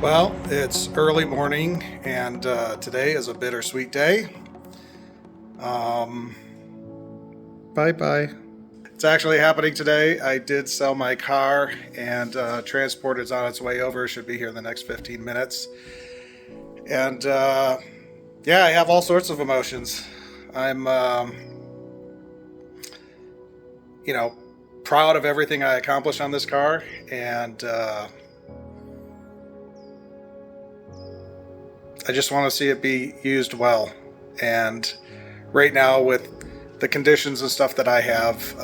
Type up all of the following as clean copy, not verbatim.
Well, it's early morning, and today is a bittersweet day. Bye-bye. It's actually happening today. I did sell my car, and transport is on its way over. Should be here in the next 15 minutes. And yeah, I have all sorts of emotions. I'm, proud of everything I accomplished on this car, and I just want to see it be used well. And right now, with the conditions and stuff that I have,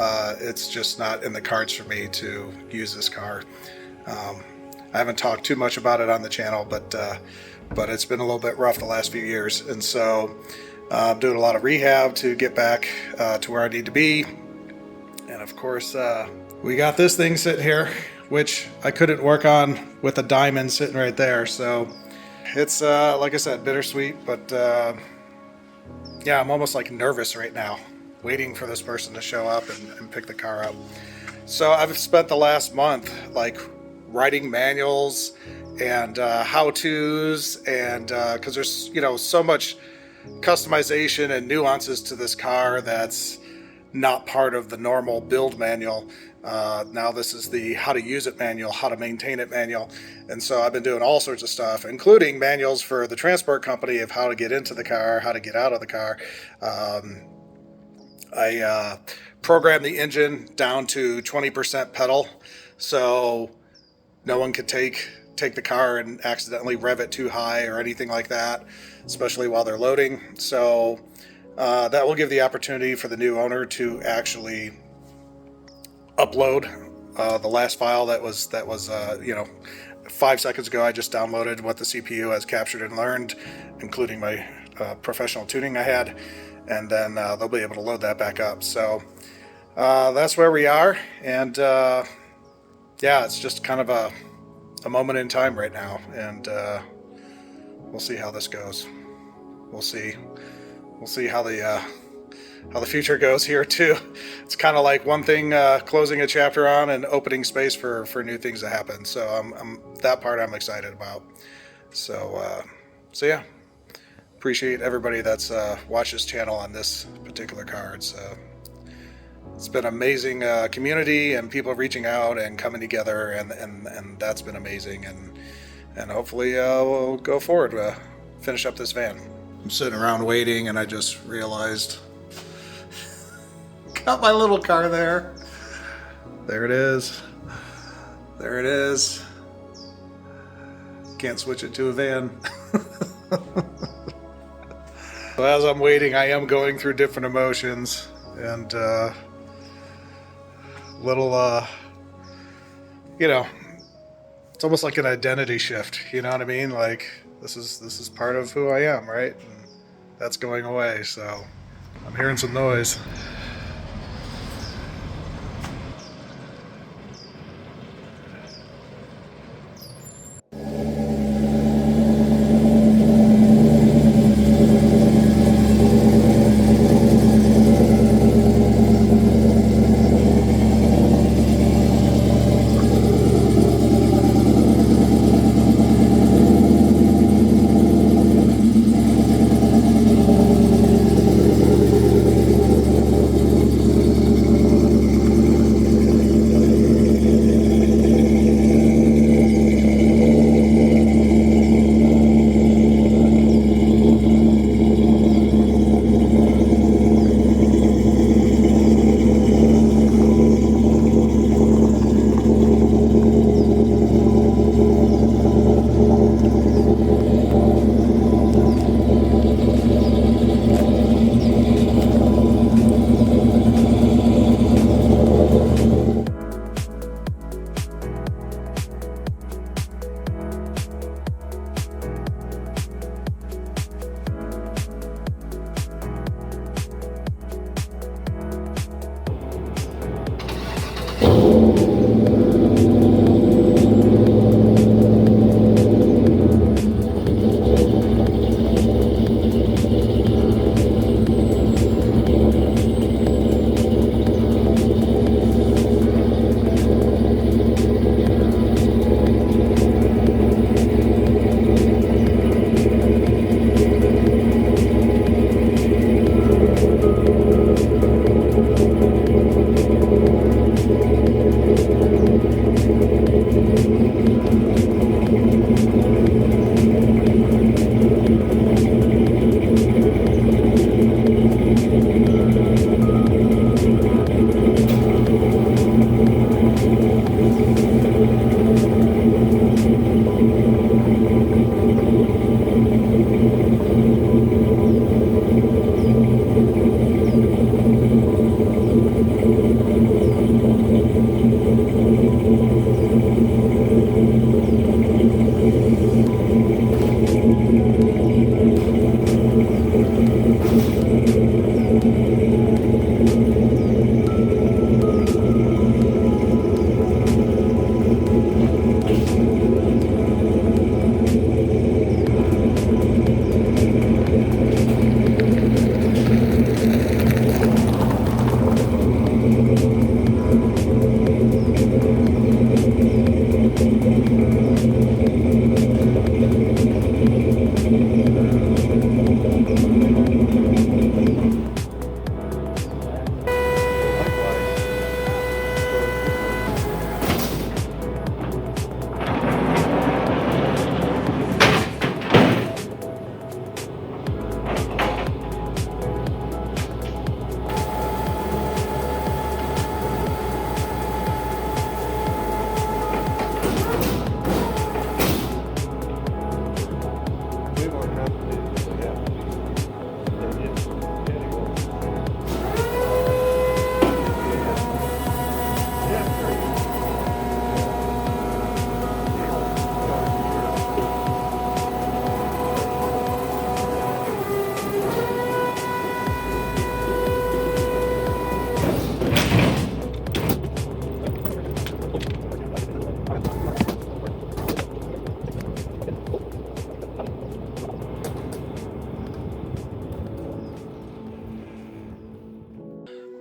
it's just not in the cards for me to use this car. I haven't talked too much about it on the channel, but it's been a little bit rough the last few years, and so I'm doing a lot of rehab to get back to where I need to be. And of course, we got this thing sitting here, which I couldn't work on with a diamond sitting right there. So it's like I said, bittersweet, but yeah, I'm almost like nervous right now, waiting for this person to show up and pick the car up. So I've spent the last month like writing manuals and how-tos, and because there's so much customization and nuances to this car that's not part of the normal build manual. Now this is the how to use it manual, how to maintain it manual. And so I've been doing all sorts of stuff, including manuals for the transport company of how to get into the car, how to get out of the car. I programmed the engine down to 20% pedal, so no one could take the car and accidentally rev it too high or anything like that, especially while they're loading. So that will give the opportunity for the new owner to actually upload the last file that was 5 seconds ago. I just downloaded what the CPU has captured and learned, including my professional tuning I had, and then they'll be able to load that back up. So that's where we are, and yeah, it's just kind of a moment in time right now, and we'll see how this goes. We'll see how the future goes here too. It's kind of like one thing closing a chapter on and opening space for new things to happen. So I'm that part I'm excited about. So yeah, appreciate everybody that's watched this channel on this particular car. It's been amazing community and people reaching out and coming together, and that's been amazing, and hopefully we'll go forward, finish up this van. I'm sitting around waiting, and I just realized got my little car there. There it is. There it is. Can't switch it to a van. So as I'm waiting, I am going through different emotions, and it's almost like an identity shift. You know what I mean? Like this is part of who I am, right? And that's going away. So I'm hearing some noise.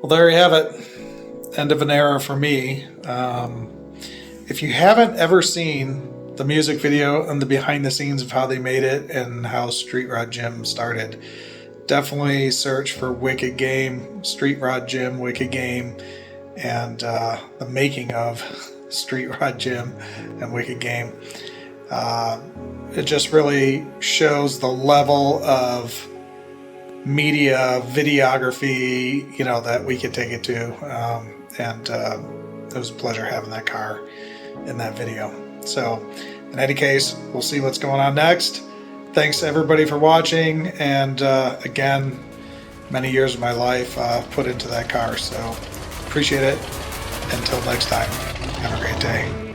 Well, there you have it. End of an era for me. If you haven't ever seen the music video and the behind the scenes of how they made it and how Street Rod Jim started, definitely search for Wicked Game, Street Rod Jim, Wicked Game, and the making of Street Rod Jim and Wicked Game. It just really shows the level of media, videography, that we could take it to. And it was a pleasure having that car in that video. So in any case, we'll see what's going on next. Thanks everybody for watching, and again, many years of my life put into that car, so appreciate it. Until next time, have a great day.